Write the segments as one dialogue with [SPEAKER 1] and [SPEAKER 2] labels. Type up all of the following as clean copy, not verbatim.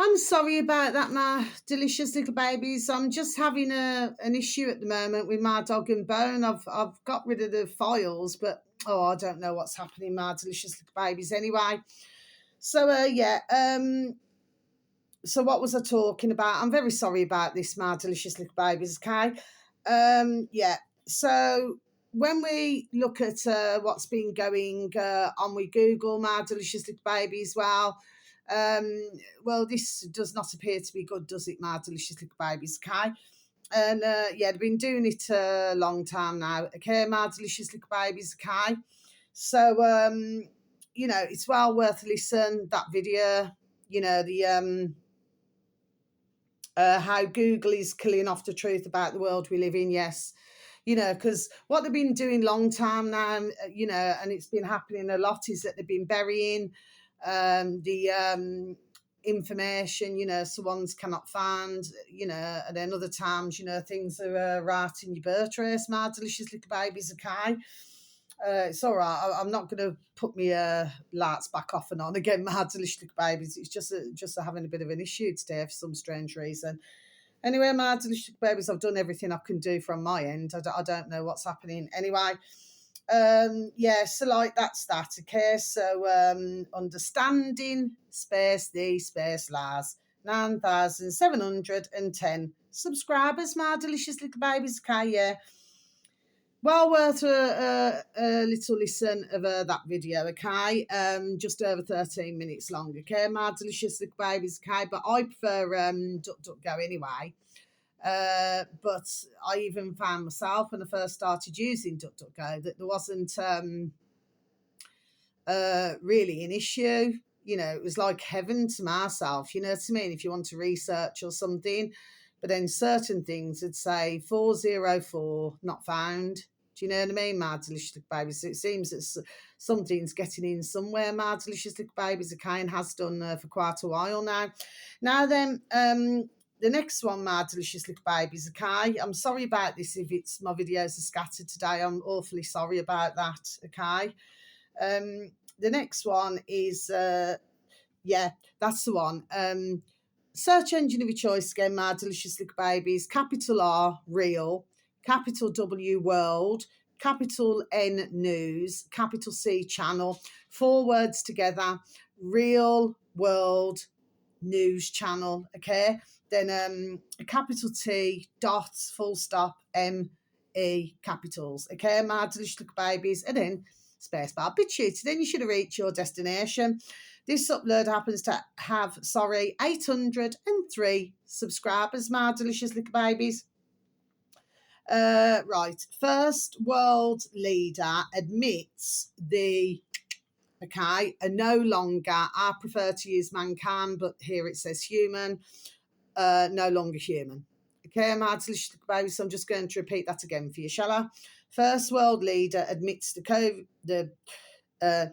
[SPEAKER 1] I'm sorry about that, my delicious little babies. I'm just having an issue at the moment with my dog and bone. I've got rid of the files, but I don't know what's happening, my delicious little babies. Anyway, so so what was I talking about? I'm very sorry about this, my delicious little babies. Okay, yeah. So when we look at what's been going on with Google, my delicious little babies, well, this does not appear to be good, does it, my delicious little babies? Okay. And yeah, they've been doing it a long time now. Okay, my delicious little babies. Okay. So it's well worth a listen. That video, the how Google is killing off the truth about the world we live in. Yes, because what they've been doing long time now, and it's been happening a lot, is that they've been burying the information, so ones cannot find, and then other times, things are right in your birth trace, my delicious little babies, okay? It's all right. I'm not going to put my lights back off and on again, my delicious little babies. It's just having a bit of an issue today for some strange reason. Anyway, my delicious babies, I've done everything I can do from my end. I don't know what's happening. Anyway, yeah, so like that's that. Okay, so understanding space the space Lars 9,710 subscribers, my delicious little babies. Okay, yeah. Well worth a little listen of that video, okay? Just over 13 minutes long, okay? My delicious little babies, okay? But I prefer DuckDuckGo anyway. But I even found myself when I first started using DuckDuckGo that there wasn't really an issue. It was like heaven to myself, you know what I mean? If you want to research or something, but then certain things would say 404 not found. Do you know what I mean, my delicious little babies? So it seems that something's getting in somewhere, my delicious little babies, okay, and has done for quite a while now. Now then, the next one, my delicious little babies, okay? I'm sorry about this if it's my videos are scattered today. I'm awfully sorry about that, okay? The next one is, yeah, that's the one. Search engine of your choice again, my delicious little babies. Capital R, real. Capital W, world. Capital N, news. Capital C, channel. 4 words together. Real world news channel. Okay. Then capital T, dots, full stop, M, E, capitals. Okay, my delicious little babies. And then spacebar. Bit shit. Then you should have reached your destination. This upload happens to have, 803 subscribers, my delicious little babies. Right. First world leader admits no longer, I prefer to use mankind, but here it says human, no longer human. Okay, my delicious little babies. So I'm just going to repeat that again for you, shall I? First world leader admits are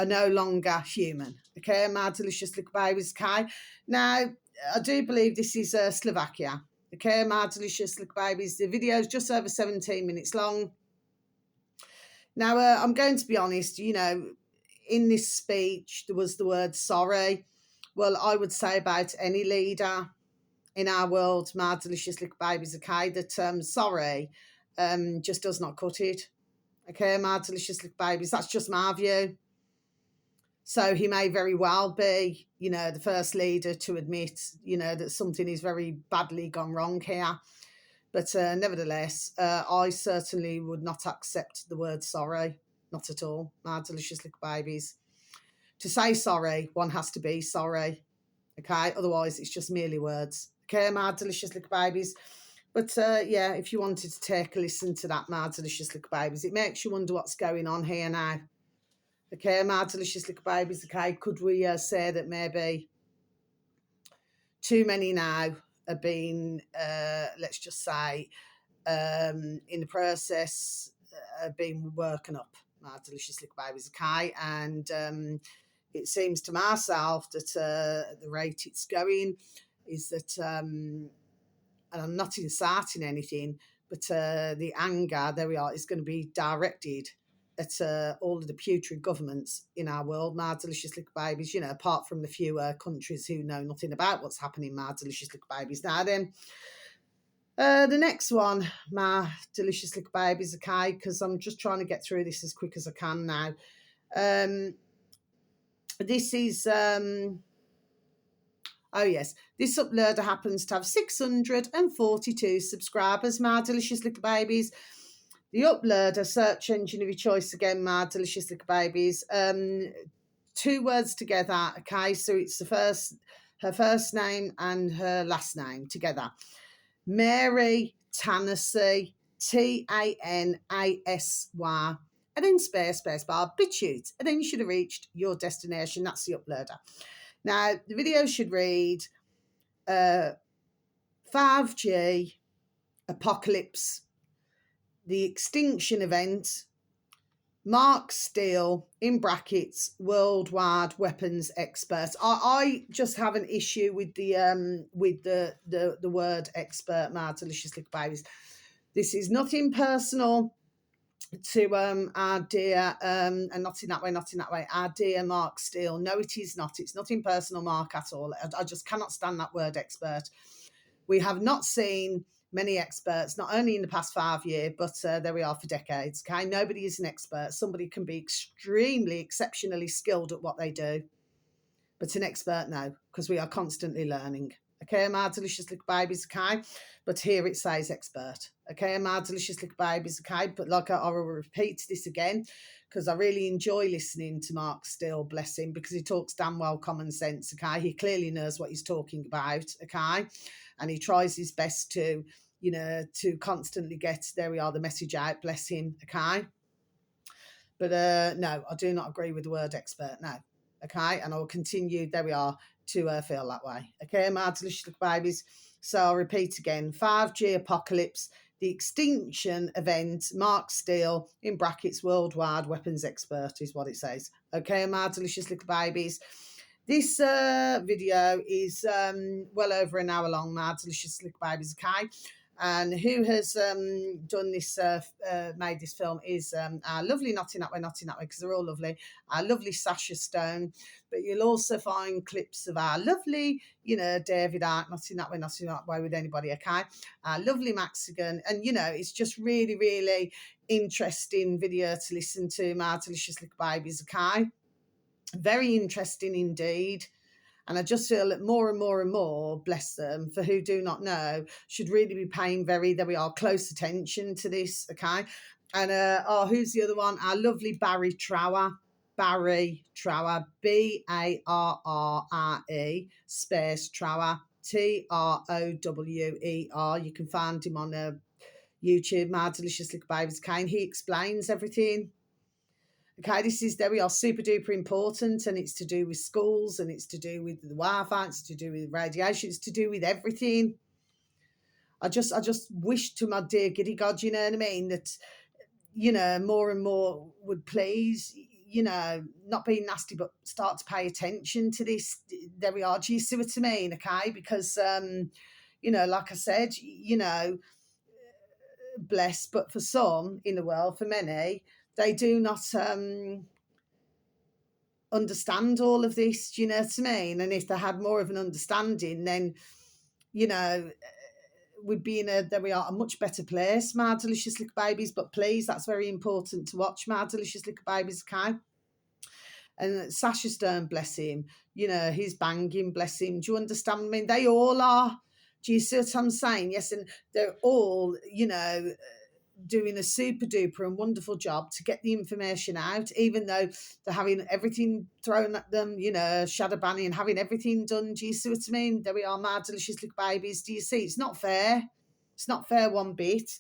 [SPEAKER 1] no longer human. Okay, my delicious little babies. Okay, now I do believe this is Slovakia. Okay, my delicious little babies. The video is just over 17 minutes long. Now, I'm going to be honest, in this speech, there was the word sorry. Well, I would say about any leader in our world, my delicious little babies, okay, that sorry just does not cut it. Okay, my delicious little babies. That's just my view. So he may very well be, the first leader to admit, that something is very badly gone wrong here. But nevertheless, I certainly would not accept the word sorry. Not at all, my delicious little babies. To say sorry, one has to be sorry. Okay, otherwise it's just merely words. Okay, my delicious little babies. But yeah, if you wanted to take a listen to that, my delicious little babies, it makes you wonder what's going on here now. Okay, my delicious little babies, okay, could we say that maybe too many now have been, let's just say, in the process, being woken up, my delicious little babies, okay, and it seems to myself that at the rate it's going is that, and I'm not inciting anything, but the anger, there we are, is going to be directed at all of the putrid governments in our world, my delicious little babies, you know, apart from the few countries who know nothing about what's happening, my delicious little babies. Now then, the next one, my delicious little babies, okay, because I'm just trying to get through this as quick as I can now. This is, oh yes, this uploader happens to have 642 subscribers, my delicious little babies. The uploader, search engine of your choice again, my delicious little babies. 2 words together, okay, so it's her first name and her last name together. Mary Tanasy, Tanasy, and then space bar, BitChute, and then you should have reached your destination. That's the uploader. Now, the video should read 5G apocalypse, the extinction event, Mark Steele, in brackets, worldwide weapons expert. I just have an issue with the word expert, my delicious little babies. This is nothing personal to our dear and not in that way, our dear Mark Steele. No, it is not. It's nothing personal, Mark, at all. I just cannot stand that word expert. We have not seen many experts, not only in the past 5 years, but there we are for decades. Okay, nobody is an expert. Somebody can be extremely, exceptionally skilled at what they do, but an expert, no, because we are constantly learning. Okay, my delicious little babies, okay, but here it says expert. Okay, my delicious little babies, okay, but like I will repeat this again, because I really enjoy listening to Mark Steele, bless him, because he talks damn well common sense. Okay, he clearly knows what he's talking about. Okay, and he tries his best to, you know, to constantly get, there we are, the message out, bless him. Okay, but no, I do not agree with the word expert, no. Okay, and I will continue, there we are, to feel that way. Okay, my delicious little babies. So I'll repeat again, 5G apocalypse, the extinction event, Mark Steele, in brackets, worldwide weapons expert is what it says. Okay, my delicious little babies. This video is well over an hour long, my delicious little babies, okay? And who has done this, made this film is our lovely, not in that way, because they're all lovely, our lovely Sasha Stone. But you'll also find clips of our lovely, you know, David Ark, not in that way with anybody, okay? Our lovely Mexican. And, you know, it's just really, really interesting video to listen to, my delicious little babies, okay? Very interesting indeed. And I just feel that more and more, bless them, for who do not know, should really be paying there we are, close attention to this, okay? And, who's the other one? Our lovely Barry Trower, Barry Trower, Barre, space Trower, Trower. You can find him on YouTube, my delicious little babies, okay? And he explains everything. Okay, this is, there we are, super duper important, and it's to do with schools, and it's to do with the Wi-Fi, it's to do with radiation, it's to do with everything. I just wish to my dear giddy God, you know what I mean, that, you know, more and more would please, you know, not be nasty, but start to pay attention to this. There we are. Do you see what I mean? Okay, because, you know, like I said, you know, bless, but for some in the world, for many, they do not understand all of this, do you know what I mean? And if they had more of an understanding, then, you know, we'd be in there we are, a much better place, my delicious little babies. But please, that's very important to watch, my delicious little babies, okay? And Sasha Stern, bless him, you know, he's banging, bless him. Do you understand? I mean, they all are. Do you see what I'm saying? Yes, and they're all, you know, doing a super duper and wonderful job to get the information out, even though they're having everything thrown at them, you know, shadow banning and having everything done. Do you see what I mean? There we are, my delicious little babies. Do you see? It's not fair. It's not fair one bit.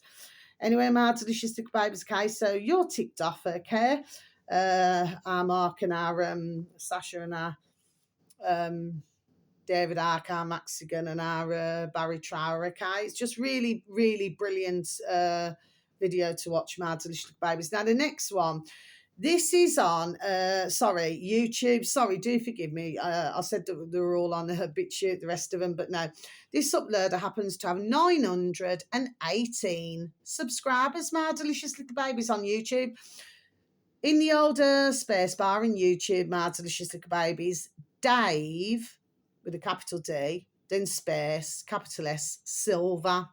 [SPEAKER 1] Anyway, my delicious little babies, okay, so you're ticked off, okay? Our Mark and our Sasha and our David Ark, our Mexican, and our Barry Trower, okay? It's just really, really brilliant video to watch, my delicious babies. Now the next one, this is on YouTube. Sorry, do forgive me. I said that they were all on BitChute, the rest of them, but no, this uploader happens to have 918 subscribers, my delicious little babies, on YouTube. In the older space bar in YouTube, My Delicious Little Babies, Dave, with a capital D, then space, capital S, Silver.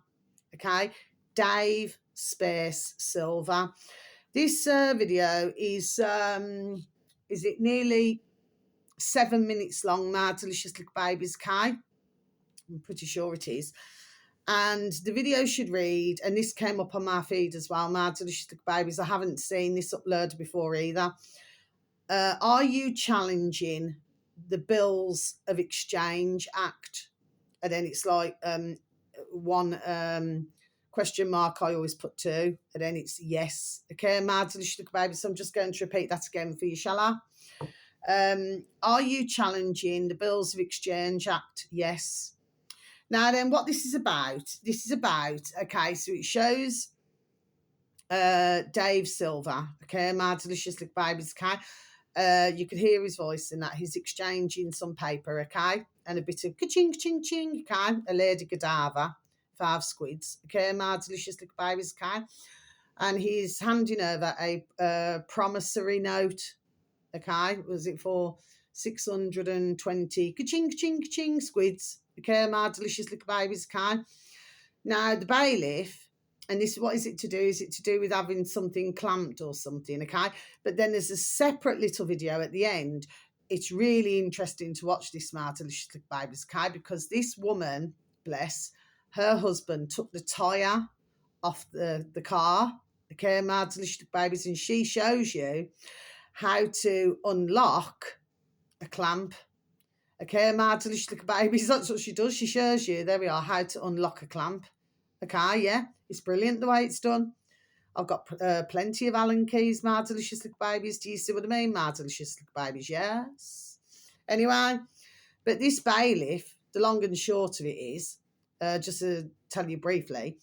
[SPEAKER 1] Okay, Dave, space, Silver. This video is it nearly 7 minutes long, My Delicious Little Babies, okay? I'm pretty sure it is. And the video should read, and this came up on my feed as well, My Delicious Little Babies. I haven't seen this uploaded before either. Are you challenging the Bills of Exchange Act? And then it's like one question mark, I always put two, and then it's yes. Okay, My Delicious Little Babies. So I'm just going to repeat that again for you, shall I? Are you challenging the Bills of Exchange Act? Yes. Now then, what this is about, okay, so it shows Dave Silver, okay, My Delicious Little Babies, okay. You can hear his voice in that. He's exchanging some paper, okay, and a bit of ka-ching, ka-ching, ching, okay, a Lady Godiva, 5 squids, okay, My Delicious Little Babies, okay, and he's handing over a promissory note, okay, was it for 620 ka-ching, ka-ching, ka-ching squids, okay, My Delicious Little Babies, okay. Now, the bailiff, and this, what is it to do? Is it to do with having something clamped or something, okay? But then there's a separate little video at the end. It's really interesting to watch this, My Delicious Little Babies, okay? Because this woman, bless, her husband took the tyre off the car, okay, My Delicious Little Babies, and she shows you how to unlock a clamp. Okay, My Delicious Little Babies, that's what she does. She shows you, there we are, how to unlock a clamp. Okay, yeah, it's brilliant the way it's done. I've got plenty of Allen keys, My Delicious Little Babies. Do you see what I mean, My Delicious Little Babies? Yes. Anyway, but this bailiff, the long and short of it is, just to tell you briefly,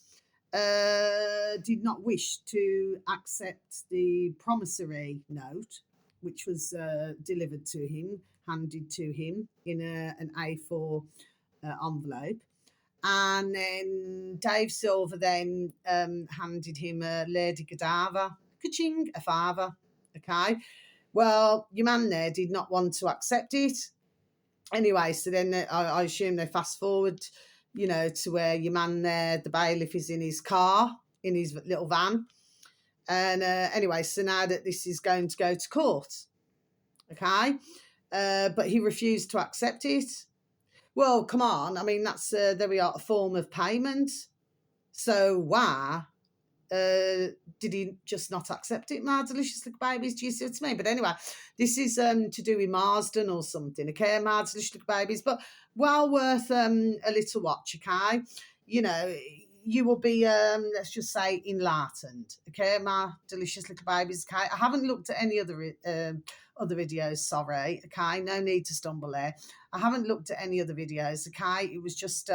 [SPEAKER 1] did not wish to accept the promissory note, which was delivered to him, handed to him in an A4 envelope. And then Dave Silver then handed him a Lady Godiva, ka-ching, a father, okay. Well, your man there did not want to accept it. Anyway, so then I assume they fast forward, you know, to where your man there, the bailiff, is in his car, in his little van. And anyway, so now that this is going to go to court, okay, but he refused to accept it. Well, come on, I mean, that's, there we are, a form of payment. So why did he just not accept it, My Delicious Little Babies? Do you see what I mean? But anyway, this is to do with Marsden or something, okay, My Delicious Little Babies, but well worth a little watch, okay? You know, you will be, let's just say, enlightened, okay, My Delicious Little Babies, okay? I haven't looked at any other videos, sorry, okay? No need to stumble there. I haven't looked at any other videos, okay? It was just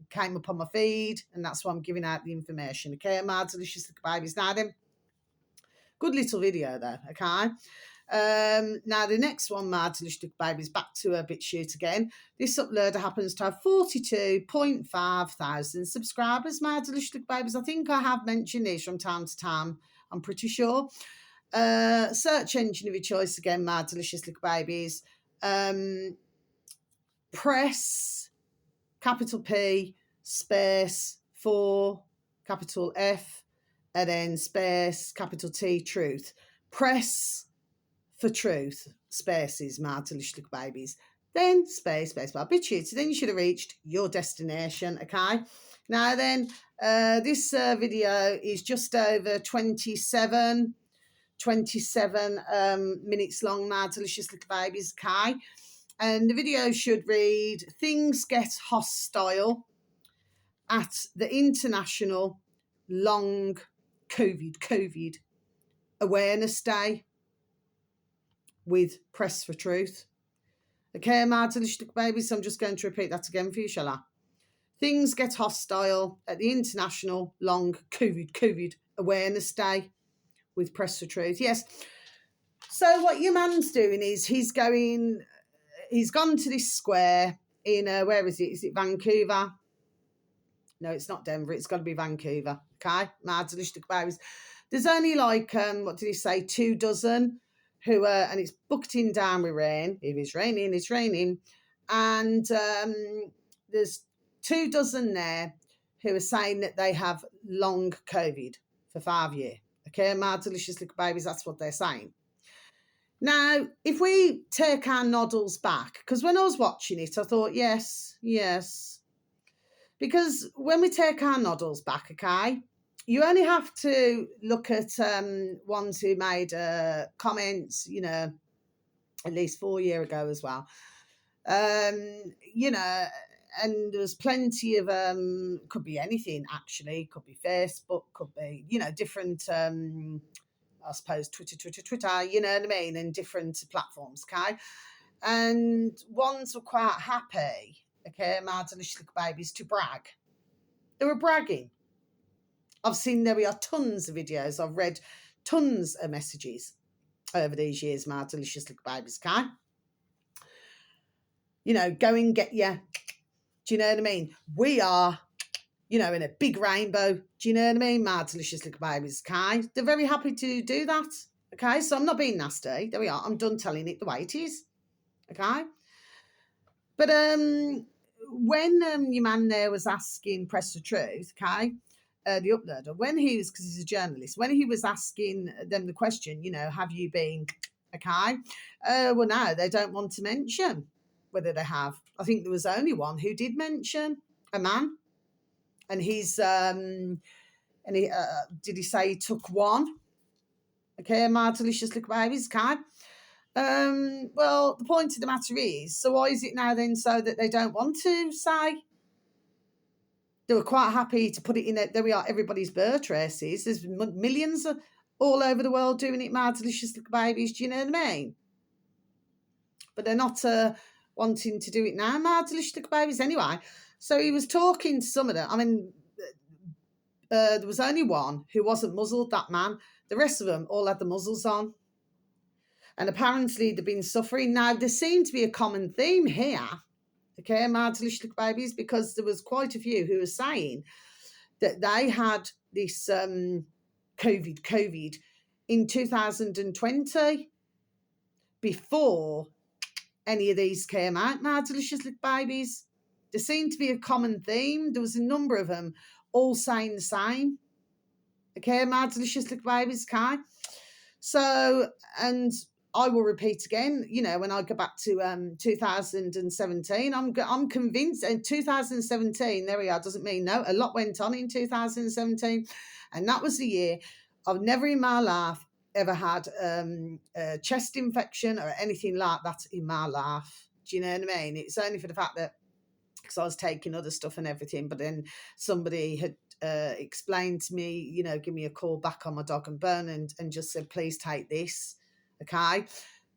[SPEAKER 1] came up on my feed, and that's why I'm giving out the information, okay, My Delicious Little Babies. Now then, good little video though, okay. Now the next one, My Delicious Little Babies, back to a BitChute again. This uploader happens to have 42.5 thousand subscribers, My Delicious Little Babies. I think I have mentioned these from time to time, I'm pretty sure. Search engine of your choice again, My Delicious Little Babies. Press, capital P, space, 4, capital F, and then space, capital T, truth. Press for truth, spaces, My Delicious Little Babies. Then space, space bar, BitChute. So then you should have reached your destination, okay? Now then, this video is just over 27 minutes long, My Delicious Little Babies, okay? And the video should read, things get hostile at the International Long COVID Awareness Day with Press for Truth. Okay, My Delicious Little Babies, so I'm just going to repeat that again for you, shall I? Things get hostile at the International Long COVID Awareness Day with Press for Truth. Yes. So what your man's doing is he's gone to this square in, where is it? Is it Vancouver? No, it's not Denver. It's got to be Vancouver. Okay, My Delicious Little Babies. There's only like, what did he say, 2 dozen who are, and it's bucketing down with rain. If it's raining, it's raining. And there's 2 dozen there who are saying that they have long COVID for 5 years. Okay, my delicious little babies, that's what they're saying. Now, if we take our noddles back, because when I was watching it, I thought, yes. Because when we take our noddles back, okay, you only have to look at ones who made comments, at least 4 years ago as well. And there's plenty of could be anything actually, could be Facebook, could be different I suppose Twitter, you know what I mean, and different platforms, okay? And ones were quite happy, okay, my delicious little babies, to brag. They were bragging. I've seen there are tons of videos, I've read tons of messages over these years, my delicious little babies, okay? Go and get your, do you know what I mean? We are, in a big rainbow. Do you know what I mean? My delicious little babies, okay? They're very happy to do that, okay? So I'm not being nasty. There we are. I'm done telling it the way it is, okay? But when your man there was asking Press the Truth, okay, the uploader, when he was, because he's a journalist, when he was asking them the question, have you been, okay? Well, no, they don't want to mention whether they have. I think there was only one who did mention, a man. And he's, did he say he took one? Okay, my delicious little babies, okay? Well, the point of the matter is, so why is it now then so that they don't want to say? They were quite happy to put it in, there we are, everybody's birth traces. There's millions all over the world doing it, my delicious little babies, do you know what I mean? But they're not wanting to do it now, my delicious little babies, anyway. So he was talking to some of them. I mean, there was only one who wasn't muzzled, that man. The rest of them all had the muzzles on. And apparently they've been suffering. Now, there seemed to be a common theme here, okay, my delicious little babies, because there was quite a few who were saying that they had this COVID in 2020 before any of these came out, my delicious little babies. There seemed to be a common theme. There was a number of them all saying the same. Okay, my delicious little babies, okay? So, and I will repeat again, when I go back to 2017, I'm convinced in 2017, there we are, doesn't mean no, a lot went on in 2017. And that was the year I've never in my life ever had a chest infection or anything like that in my life. Do you know what I mean? It's only for the fact that, because I was taking other stuff and everything, but then somebody had explained to me, give me a call back on my dog and bone and just said, please take this, okay?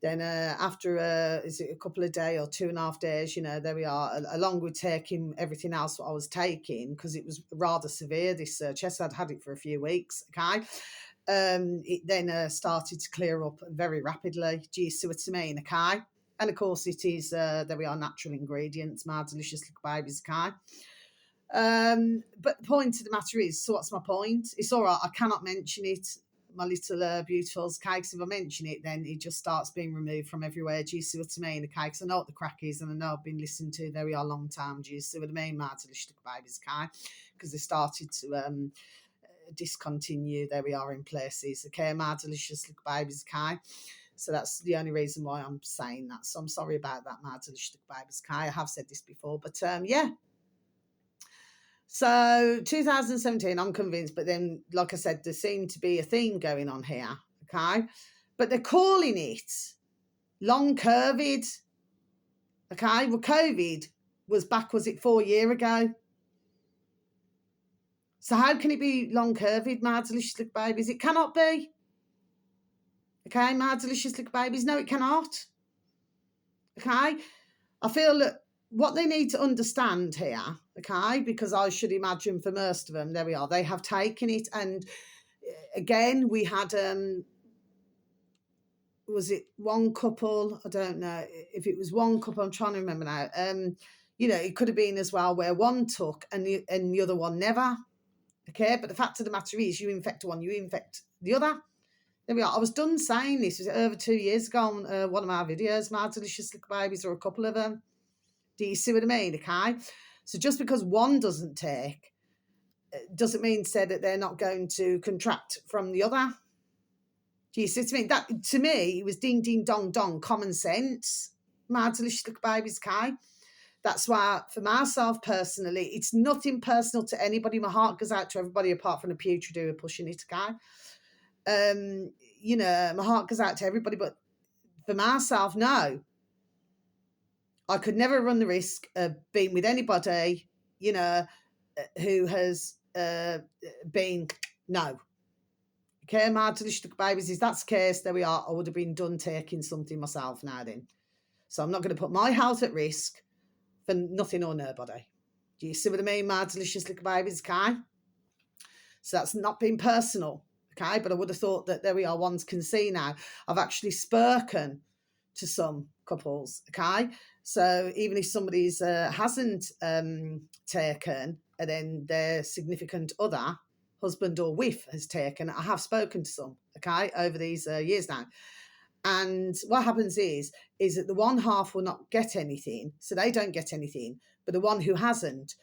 [SPEAKER 1] Then after is it a couple of days or 2.5 days, there we are, along with taking everything else what I was taking, because it was rather severe, this chest. I'd had it for a few weeks, okay? It then started to clear up very rapidly. Do you see what I mean, okay? And of course it is, there we are, natural ingredients, my delicious little babies, okay? But the point of the matter is, so what's my point? It's all right, I cannot mention it, my little beautifuls, okay? Because if I mention it, then it just starts being removed from everywhere. Do you see what I mean, okay? Because I know what the crack is, and I know I've been listening to there we are a long time. Do you see what I mean, my delicious little babies, okay? Because they started to discontinue, there we are, in places, okay, my delicious little babies, okay? So that's the only reason why I'm saying that. So I'm sorry about that, my delicious little babies, okay? I have said this before, but yeah. So 2017, I'm convinced, but then, like I said, there seemed to be a theme going on here, okay? But they're calling it long COVID, okay? Well, COVID was back, was it 4 years ago? So how can it be long COVID, my delicious little babies? It cannot be. Okay, my delicious little babies. No, it cannot. Okay? I feel that what they need to understand here, okay, because I should imagine for most of them, there we are, they have taken it. And again, we had, was it one couple? I don't know if it was one couple. I'm trying to remember now. It could have been as well where one took and the other one never. Okay, but the fact of the matter is, you infect one, you infect the other. There we are. I was done saying this, was it over 2 years ago on one of my videos, My Delicious Little Babies, or a couple of them. Do you see what I mean? Okay, so just because one doesn't take, doesn't mean to say that they're not going to contract from the other. Do you see what I mean? That, to me, it was ding, ding, dong, dong, common sense. My Delicious Little Babies, okay? That's why, for myself personally, it's nothing personal to anybody. My heart goes out to everybody apart from the putrid who are pushing it, okay? My heart goes out to everybody, but for myself, no. I could never run the risk of being with anybody, who has been, no. Okay, My Delicious Little Babies, if that's the case, there we are. I would have been done taking something myself now then. So I'm not going to put my health at risk for nothing or nobody. Do you see what I mean, My Delicious Little Babies, okay? So that's not being personal, okay? But I would have thought that there we are, ones can see now. I've actually spoken to some couples, okay? So even if somebody's hasn't taken, and then their significant other, husband or wife, has taken, I have spoken to some, okay, over these years now. And what happens is that the one half will not get anything, so they don't get anything, but the one who hasn't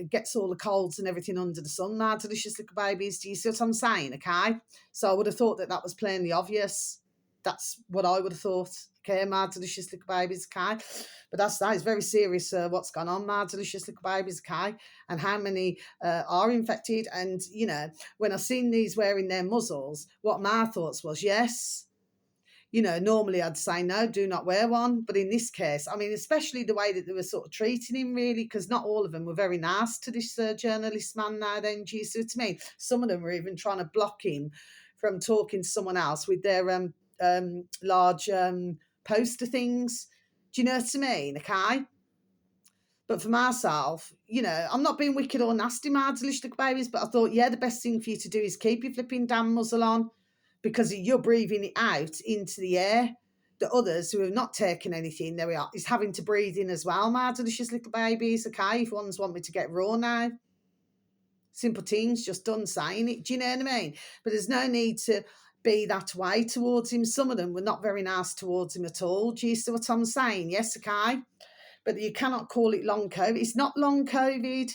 [SPEAKER 1] gets all the colds and everything under the sun. My Delicious Little Babies, do you see what I'm saying? Okay, so I would have thought that was plainly obvious. That's what I would have thought. Okay, My Delicious Little Babies, okay, but that is very serious. What's gone on, My Delicious Little Babies, okay, and how many are infected. And when I seen these wearing their muzzles, what my thoughts was, yes. Normally I'd say no, do not wear one. But in this case, I mean, especially the way that they were sort of treating him, really, because not all of them were very nice to this journalist man now then, do you see what I mean? Some of them were even trying to block him from talking to someone else with their large poster things. Do you know what I mean? Okay? But for myself, I'm not being wicked or nasty, My Delicious Little Babies, but I thought, the best thing for you to do is keep your flipping damn muzzle on, because you're breathing it out into the air. The others who have not taken anything, there we are, is having to breathe in as well, My Delicious Little Babies, okay, if ones want me to get raw now. Simple things, just done saying it, do you know what I mean? But there's no need to be that way towards him. Some of them were not very nice towards him at all. Do you see what I'm saying? Yes, okay? But you cannot call it long COVID. It's not long COVID.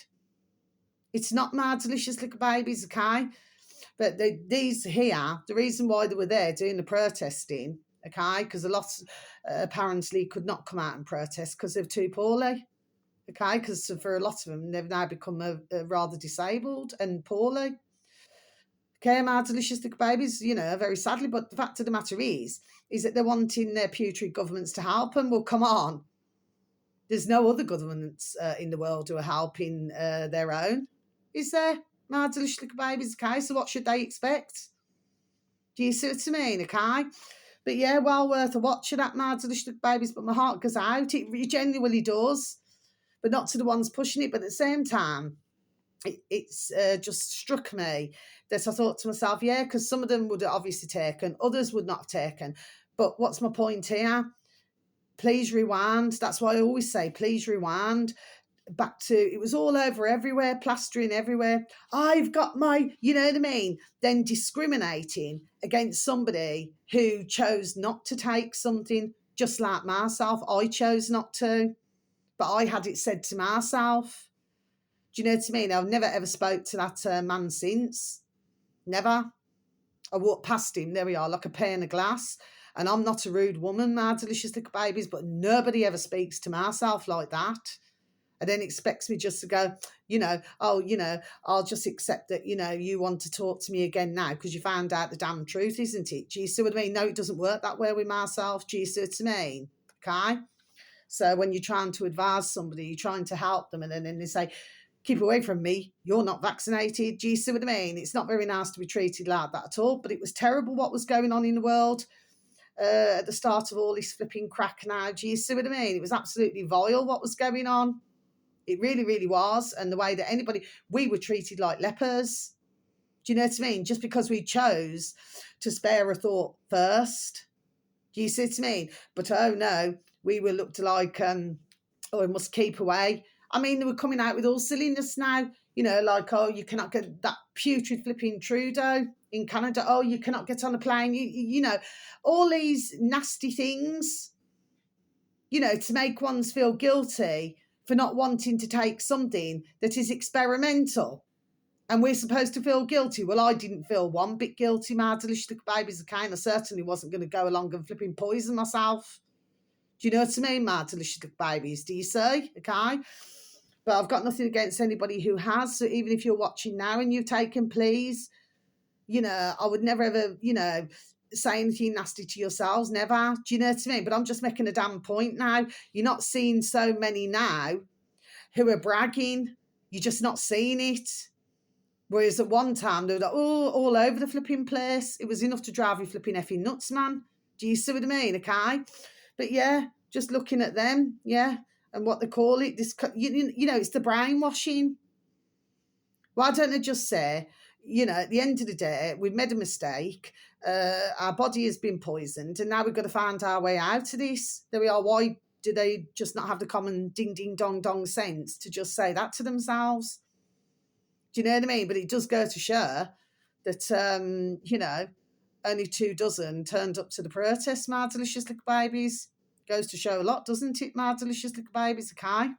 [SPEAKER 1] It's not, My Delicious Little Babies, okay? But these here, the reason why they were there doing the protesting, okay, because a lot apparently could not come out and protest because they're too poorly, okay, because for a lot of them, they've now become rather disabled and poorly. Okay, My Delicious Little Babies, very sadly, but the fact of the matter is that they're wanting their putrid governments to help them. Well, come on. There's no other governments in the world who are helping their own, is there? My Delicious Little Babies, okay, so what should they expect? Do you see what I mean, okay? But yeah, well worth a watch of that, My Delicious Little Babies, but my heart goes out. It genuinely does, but not to the ones pushing it. But at the same time, it's just struck me that I thought to myself, because some of them would have obviously taken, others would not have taken. But what's my point here? Please rewind. That's why I always say, please rewind. Back to, it was all over everywhere, plastering everywhere. I've got my, you know what I mean? Then discriminating against somebody who chose not to take something, just like myself. I chose not to, but I had it said to myself. Do you know what I mean? I've never ever spoke to that man since. Never. I walked past him, there we are, like a pane of glass. And I'm not a rude woman, My Delicious Little Babies, but nobody ever speaks to myself like that. And then expects me just to go, I'll just accept that, you want to talk to me again now because you found out the damn truth, isn't it? Do you see what I mean? No, it doesn't work that way with myself. Do you see what I mean? Okay? So when you're trying to advise somebody, you're trying to help them, and then they say, keep away from me, you're not vaccinated. Do you see what I mean? It's not very nice to be treated like that at all, but it was terrible what was going on in the world at the start of all this flipping crack now. Do you see what I mean? It was absolutely vile what was going on. It really, really was. And the way that we were treated like lepers. Do you know what I mean? Just because we chose to spare a thought first. Do you see what I mean? But oh no, we were looked like, we must keep away. I mean, they were coming out with all silliness now. You know, like, oh, you cannot get that putrid flipping Trudeau in Canada. Oh, you cannot get on a plane. You know, all these nasty things, you know, to make ones feel guilty for not wanting to take something that is experimental. And we're supposed to feel guilty. Well, I didn't feel one bit guilty, my delicious little babies. I certainly wasn't going to go along and flipping poison myself. Do you know what I mean, my delicious little babies? Do you see? Okay. But I've got nothing against anybody who has. So even if you're watching now and you've taken, please, you know, I would never ever, you know, say anything nasty to yourselves. Never. Do you know what I mean? But I'm just making a damn point now. You're not seeing so many now who are bragging. You're just not seeing it. Whereas at one time, they were like, oh, all over the flipping place. It was enough to drive you flipping effing nuts, man. Do you see what I mean? Okay. But yeah, just looking at them, yeah, and what they call it, this, you know, it's the brainwashing. Why don't they just say, you know, at the end of the day, we've made a mistake, our body has been poisoned, and now we've got to find our way out of this. There we are. Why do they just not have the common ding, ding, dong, dong sense to just say that to themselves? Do you know what I mean? But it does go to show that, you know, only 2 dozen turned up to the protest, my delicious little babies. Goes to show a lot, doesn't it, my delicious little babies? Okay.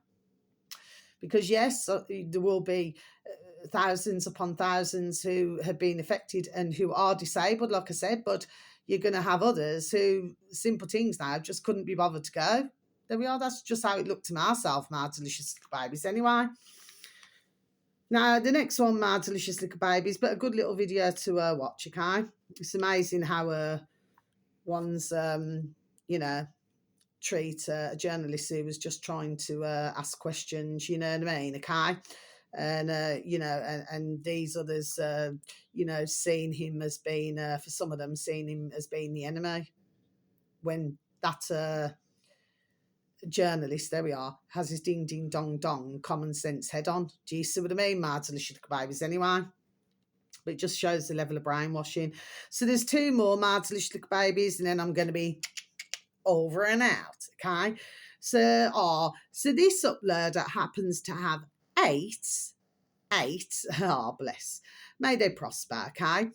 [SPEAKER 1] Because, yes, there will be thousands upon thousands who have been affected and who are disabled, like I said, but you're going to have others who, simple things now, just couldn't be bothered to go. There we are. That's just how it looked to myself, my delicious little babies. Anyway. Now, the next one, my delicious little babies, but a good little video to watch, okay? It's amazing how one's, you know, treat a journalist who was just trying to ask questions, you know what I mean, okay? And, you know, and these others, you know, seeing him as being, for some of them, seeing him as being the enemy. When that journalist, there we are, has his ding, ding, dong, dong, common sense head on. Do you see what I mean, my delicious babies? Anyway, but it just shows the level of brainwashing. So there's 2 more, my delicious babies, and then I'm going to be over and out, okay? So this uploader happens to have 8, oh bless, may they prosper, okay?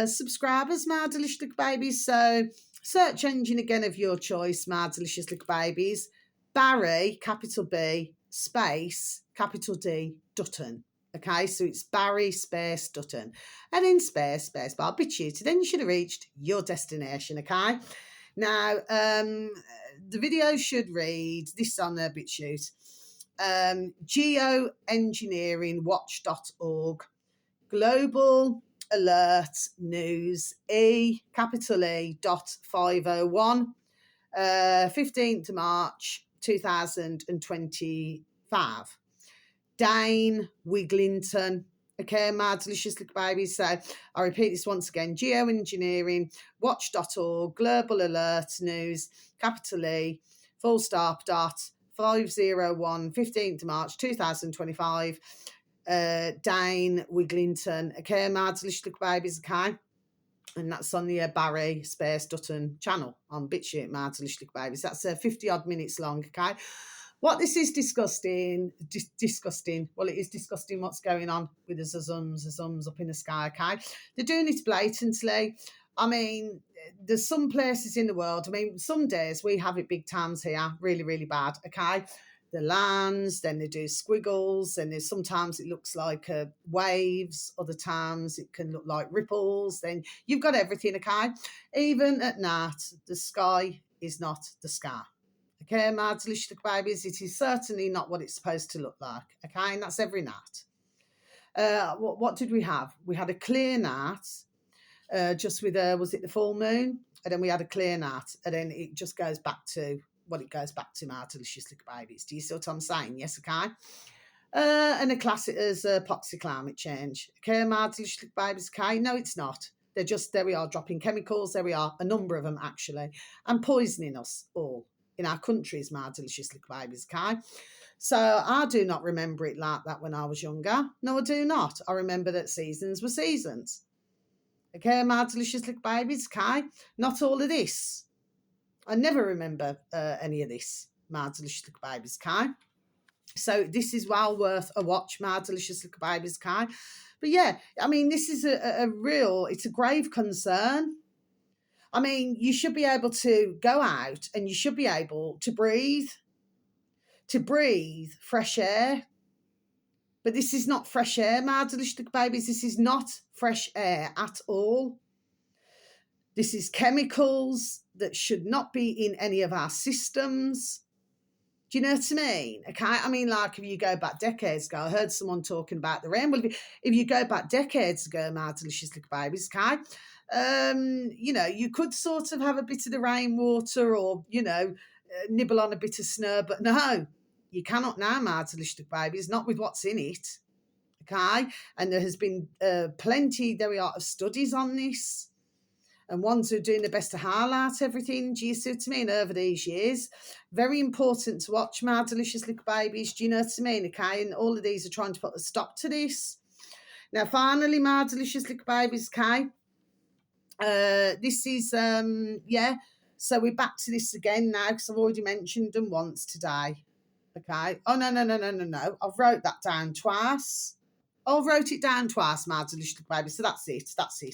[SPEAKER 1] Subscribers, my delicious little babies. So search engine again of your choice, my delicious little babies. Barry, capital B, space, capital D, Dutton. Okay, so it's Barry space Dutton. And in space bar, BitChute. Then you should have reached your destination, okay? Now, the video should read, this on the BitChute, geoengineeringwatch.org, global alert news capital E .501, 15th March 2025. Dane Wiglington. Okay, my delicious little babies. So I repeat this once again. Geoengineering, watch.org, global alert news, capital E, full stop, dot, 501, 15th March 2025. Dane Wiglington. Okay, my delicious little babies. Okay. And that's on the Barry Space Dutton channel on BitChute, my delicious little babies. That's 50 odd minutes long. Okay. What this is disgusting, well, it is disgusting what's going on with the zums up in the sky, okay? They're doing it blatantly. I mean, there's some places in the world, I mean, some days we have it big times here, really, really bad, okay? The lands, then they do squiggles, and there's sometimes it looks like waves, other times it can look like ripples, then you've got everything, okay? Even at night, the sky is not the sky. Okay, my delicious babies, it is certainly not what it's supposed to look like. Okay, and that's every night. What did we have? We had a clear night, just with was it the full moon? And then we had a clear night, and then it just goes back to what it goes back to, my delicious little babies. Do you see what I'm saying? Yes, okay. And they class it as epoxy climate change. Okay, my delicious little babies. Okay, no, it's not. They're just, there we are, dropping chemicals. There we are, a number of them actually, and poisoning us all in our countries, my delicious little babies, okay? So I do not remember it like that when I was younger. No, I do not. I remember that seasons were seasons. Okay, my delicious little babies, okay? Not all of this. I never remember any of this, my delicious little babies, okay? So this is well worth a watch, my delicious little babies, Kai. But yeah, I mean, this is it's a grave concern. I mean, you should be able to go out and you should be able to breathe fresh air. But this is not fresh air, my delicious little babies. This is not fresh air at all. This is chemicals that should not be in any of our systems. Do you know what I mean? Okay, I mean, like, if you go back decades ago, I heard someone talking about the rain. Well, if you go back decades ago, my delicious little babies, okay, you know, you could sort of have a bit of the rainwater or, you know, nibble on a bit of snow, but no, you cannot now, my delicious little babies, not with what's in it, okay? And there has been plenty, there we are, of studies on this, and ones who are doing the best to highlight everything. Do you see what I mean? Over these years, very important to watch, my delicious little babies. Do you know what I mean? Okay, and all of these are trying to put a stop to this. Now, finally, my delicious little babies, okay. This is yeah. So we're back to this again now because I've already mentioned them once today. Okay. Oh no. I've wrote that down twice. I wrote it down twice, my delicious baby. So that's it,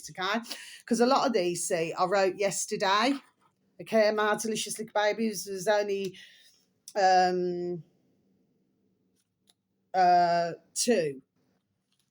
[SPEAKER 1] okay? Because a lot of these, see, I wrote yesterday. Okay, my delicious little babies, there's only 2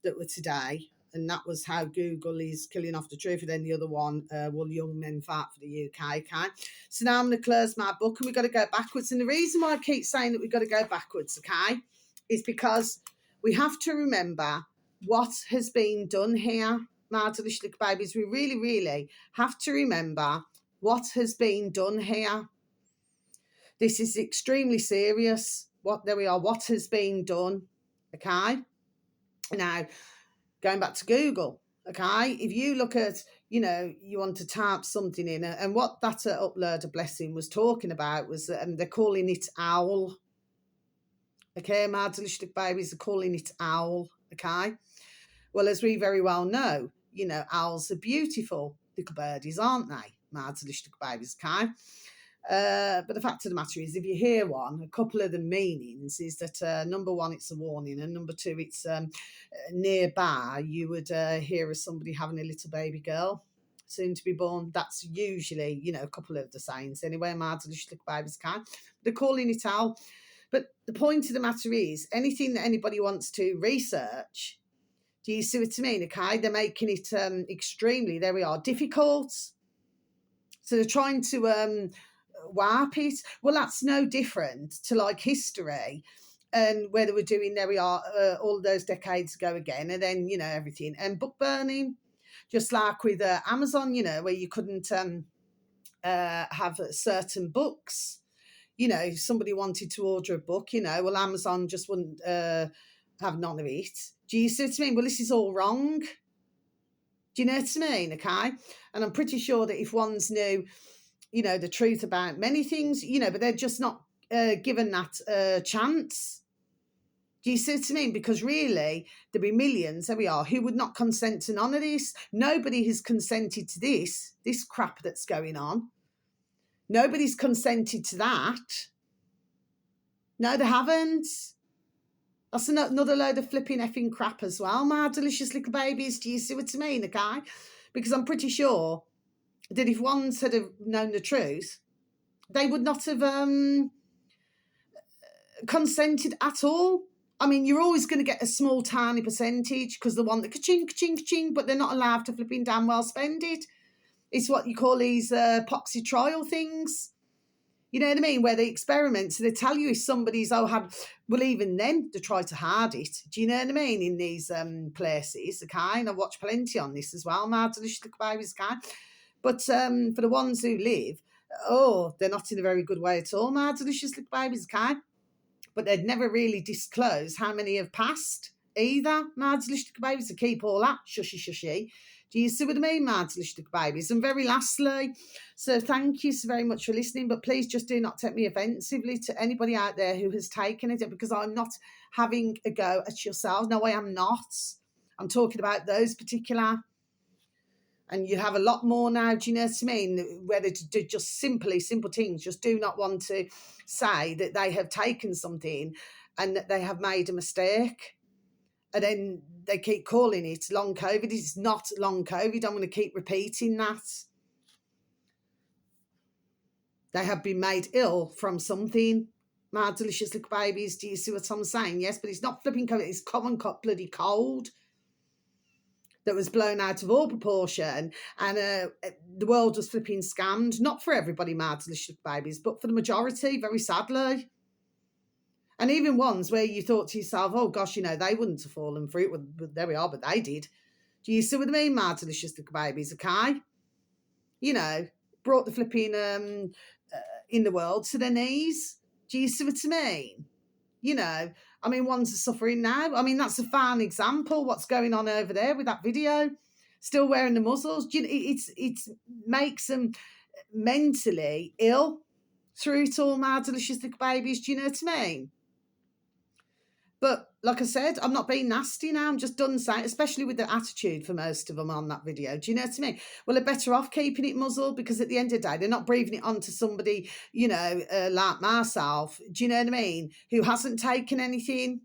[SPEAKER 1] that were today. And that was how Google is killing off the truth. And then the other one, will young men fight for the UK, okay? So now I'm going to close my book and we've got to go backwards. And the reason why I keep saying that we've got to go backwards, okay, is because we have to remember what has been done here, my delicious little babies. We really, really have to remember what has been done here. This is extremely serious. What has been done, okay? Now, going back to Google, okay, if you look at, you know, you want to type something in, and what that uploader, blessing, was talking about was they're calling it owl. Okay, my delicious little babies are calling it owl, okay? Well, as we very well know, you know, owls are beautiful little birdies, aren't they? My delicious little babies, okay? But the fact of the matter is, if you hear one, a couple of the meanings is that number one, it's a warning, and number two, it's nearby. You would hear of somebody having a little baby girl soon to be born. That's usually, you know, a couple of the signs anyway. My delicious little babies, okay? They're calling it owl. But the point of the matter is, anything that anybody wants to research, do you see what I mean? Okay, they're making it extremely, there we are, difficult. So they're trying to warp it. Well, that's no different to like history and where they were doing, there we are, all those decades ago again, and then, you know, everything. And book burning, just like with Amazon, you know, where you couldn't have certain books. You know, if somebody wanted to order a book, you know, well, Amazon just wouldn't have none of it. Do you see what I mean? Well, this is all wrong. Do you know what I mean? Okay. And I'm pretty sure that if ones knew, you know, the truth about many things, you know, but they're just not given that chance. Do you see what I mean? Because really, there'd be millions, there we are, who would not consent to none of this. Nobody has consented to this crap that's going on. Nobody's consented to that. No, they haven't. That's another load of flipping effing crap as well, my delicious little babies. Do you see what I mean, okay? Because I'm pretty sure that if ones had known the truth, they would not have consented at all. I mean, you're always going to get a small, tiny percentage because the one that ka-ching, ka-ching, ka-ching, but they're not allowed to flipping damn well spend it. It's what you call these poxy trial things. You know what I mean? Where they experiment. So they tell you if somebody's, well, even then, they try to hide it. Do you know what I mean? In these places, okay? And I've watched plenty on this as well, my delicious little babies, okay? But for the ones who live, they're not in a very good way at all, my delicious little babies, okay? But they'd never really disclose how many have passed either, my delicious little babies, to keep all that shushy. Do you see what I mean, my delicious little babies? And very lastly, so thank you so very much for listening, but please just do not take me offensively to anybody out there who has taken it, because I'm not having a go at yourselves. No, I am not. I'm talking about those particular, and you have a lot more now, do you know what I mean, where they do just simple things, just do not want to say that they have taken something and that they have made a mistake. And then they keep calling it long COVID. It's not long COVID. I'm going to keep repeating that. They have been made ill from something. My delicious little babies, do you see what I'm saying? Yes, but it's not flipping COVID. It's common bloody cold that was blown out of all proportion, and the world was flipping scammed. Not for everybody, my delicious babies, but for the majority, very sadly. And even ones where you thought to yourself, oh gosh, you know, they wouldn't have fallen for it. Well, there we are, but they did. Do you see what I mean, my delicious little babies, okay? You know, brought the flipping in the world to their knees. Do you see what I mean? You know, I mean, ones are suffering now. I mean, that's a fine example. What's going on over there with that video? Still wearing the muzzles. Do you know, it makes them mentally ill through it all, my delicious little babies. Do you know what I mean? But like I said, I'm not being nasty now. I'm just done saying, especially with the attitude for most of them on that video. Do you know what I mean? Well, they're better off keeping it muzzled, because at the end of the day, they're not breathing it onto somebody, you know, like myself. Do you know what I mean? Who hasn't taken anything.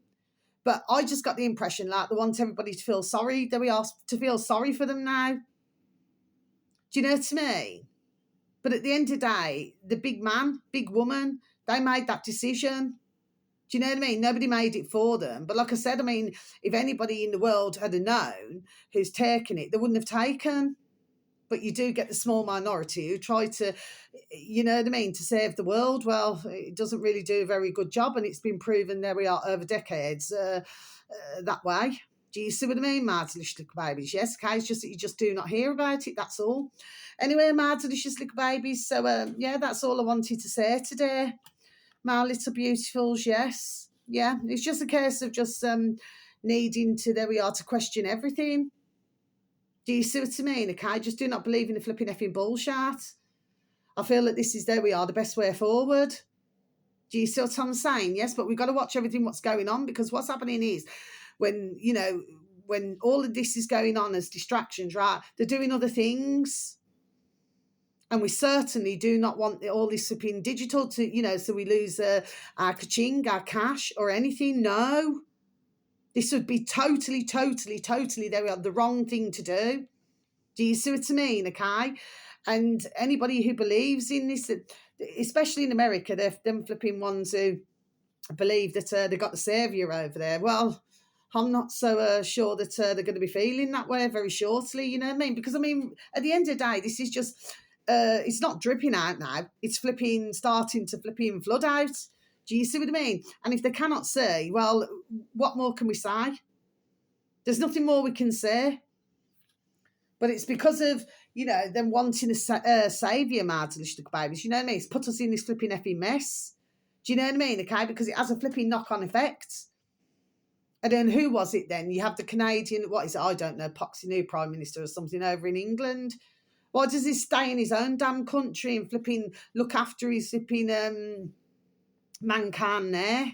[SPEAKER 1] But I just got the impression like they want everybody to feel sorry. That we are to feel sorry for them now. Do you know what I mean? But at the end of the day, the big man, big woman, they made that decision. Do you know what I mean? Nobody made it for them. But like I said, I mean, if anybody in the world had known who's taken it, they wouldn't have taken. But you do get the small minority who try to, you know what I mean, to save the world. Well, it doesn't really do a very good job, and it's been proven, there we are, over decades that way. Do you see what I mean, my delicious little babies? Yes, okay, it's just that you just do not hear about it, that's all. Anyway, my delicious little babies, so yeah, that's all I wanted to say today. My little beautifuls, yes. Yeah, it's just a case of just needing to, there we are, to question everything. Do you see what I mean? Okay, just do not believe in the flipping effing bullshit. I feel that this is, there we are, the best way forward. Do you see what I'm saying? Yes, but we've got to watch everything what's going on, because what's happening is when, you know, when all of this is going on as distractions, right, they're doing other things. And we certainly do not want all this flipping digital to, you know, so we lose our ka-ching, our cash or anything. No. This would be totally, there we are, the wrong thing to do. Do you see what I mean? Okay. And anybody who believes in this, especially in America, they're them flipping ones who believe that they've got the saviour over there. Well, I'm not so sure that they're going to be feeling that way very shortly, you know what I mean? Because, I mean, at the end of the day, this is just, it's not dripping out now. It's starting to flipping flood out. Do you see what I mean? And if they cannot see, well, what more can we say? There's nothing more we can say. But it's because of, you know, them wanting a saviour, my delicious little babies. You know what I mean? It's put us in this flipping effing mess. Do you know what I mean? Okay, because it has a flipping knock-on effect. And then who was it then? You have the Canadian, what is it? I don't know, Poxy new Prime Minister or something over in England. Why does he stay in his own damn country and flipping look after his flipping mankind there?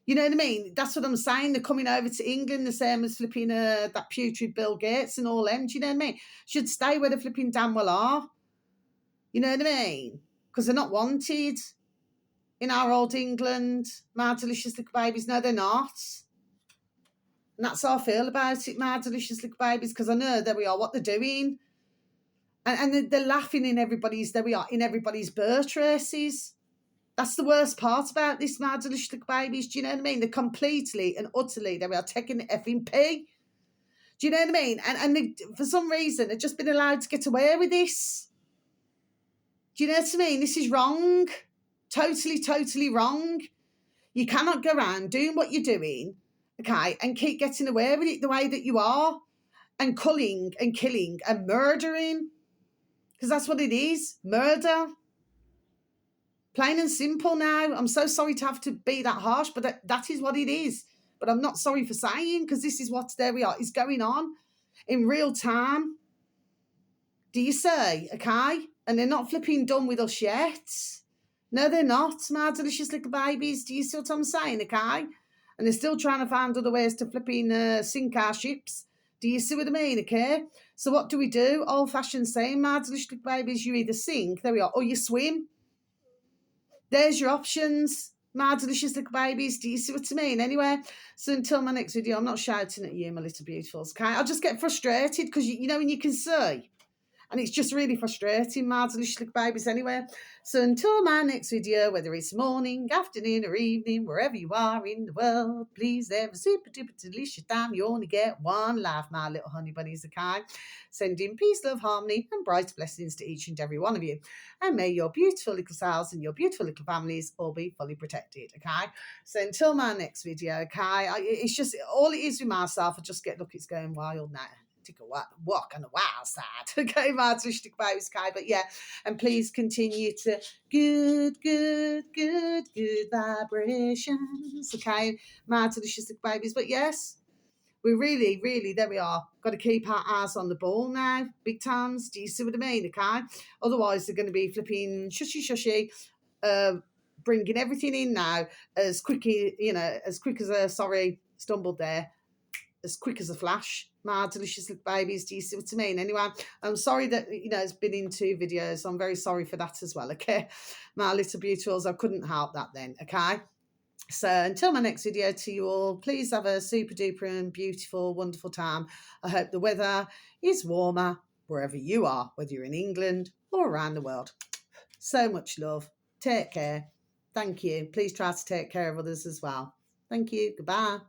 [SPEAKER 1] You know what I mean? That's what I'm saying. They're coming over to England the same as flipping that putrid Bill Gates and all them. Do you know what I mean? Should stay where the flipping damn well are. You know what I mean? Because they're not wanted in our old England. My delicious little babies. No, they're not. And that's how I feel about it, my delicious little babies, because I know, there we are, what they're doing. And they're laughing in everybody's, there we are, in everybody's birth races. That's the worst part about this, my delicious little babies. Do you know what I mean? They're completely and utterly, they are taking the effing pee. Do you know what I mean? And they, for some reason, they've just been allowed to get away with this. Do you know what I mean? This is wrong. Totally wrong. You cannot go around doing what you're doing, okay, and keep getting away with it the way that you are, and culling and killing and murdering. Because that's what it is, murder. Plain and simple now. I'm so sorry to have to be that harsh, but that is what it is. But I'm not sorry for saying, because this is what, there we are, is going on in real time. Do you say, okay? And they're not flipping done with us yet. No, they're not, my delicious little babies. Do you see what I'm saying, okay? And they're still trying to find other ways to flipping sink our ships. Do you see what I mean, okay? So what do? Old-fashioned saying, my delicious little babies, you either sink, there we are, or you swim. There's your options. My delicious little babies, do you see what I mean? Anyway, so until my next video, I'm not shouting at you, my little beautifuls, okay? I'll just get frustrated because, you know, when you can see, and it's just really frustrating, my delicious little babies anyway. So until my next video, whether it's morning, afternoon or evening, wherever you are in the world, please have a super duper delicious time. You only get one life, my little honey bunnies, okay? Sending peace, love, harmony and bright blessings to each and every one of you. And may your beautiful little selves and your beautiful little families all be fully protected, okay? So until my next video, okay? It's just, all it is with myself, I just get, look, it's going wild now. Take a walk on the wild side. Okay, my artistic babies, Kai. But yeah, and please continue to good vibrations. Okay, my delicious babies. But yes, we really, there we are. Got to keep our eyes on the ball now, big times. Do you see what I mean? Okay, otherwise they're going to be flipping shushy, bringing everything in now as quick, as quick as stumbled there, as quick as a flash. My delicious little babies, do you see what I mean? Anyway, I'm sorry that, it's been in 2 videos. I'm very sorry for that as well, okay? My little beautifuls, I couldn't help that then, okay? So until my next video to you all, please have a super duper and beautiful, wonderful time. I hope the weather is warmer wherever you are, whether you're in England or around the world. So much love. Take care. Thank you. Please try to take care of others as well. Thank you. Goodbye.